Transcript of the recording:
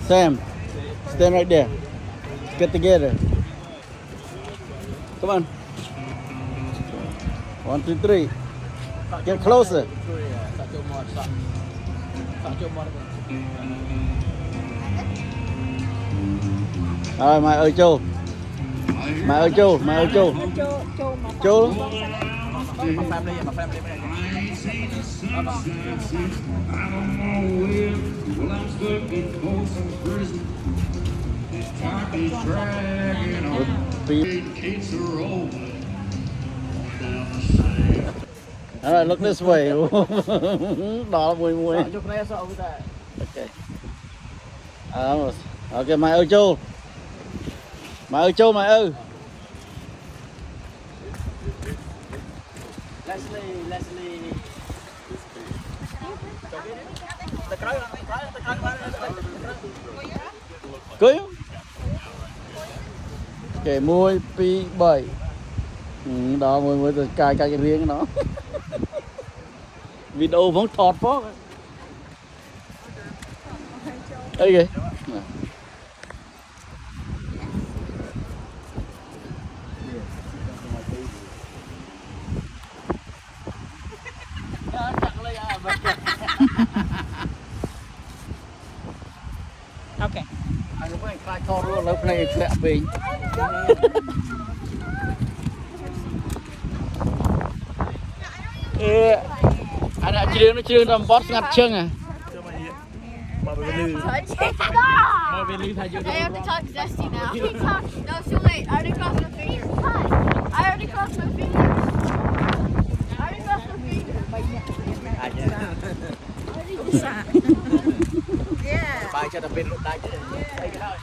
Sam, stand right there. Get together. Come on. 1, 2, 3. Get closer. Rồi mày ơi Châu. Mày ơi Châu, mày ơi Châu. Châu. All right, look this way. Đó mùi mùi. Okay. Okay, mày ơi Châu. Mày ơi Châu, mày ơi. Leslie. Cưới không? Kể môi pi 7. Đó mùi cài cái riêng nó. Video vẫn thọt phó. Đây kìa. Okay. Anh lúc này khai to luôn, lúc này khẽ về. Anh đã chưa làm boss ngặt chân à? I have to talk zesty now. No, it's too late. I already crossed my fingers. I already crossed my fingers. Yeah. Bài cho tập bên lúc tay chứ. Đây cái thôi.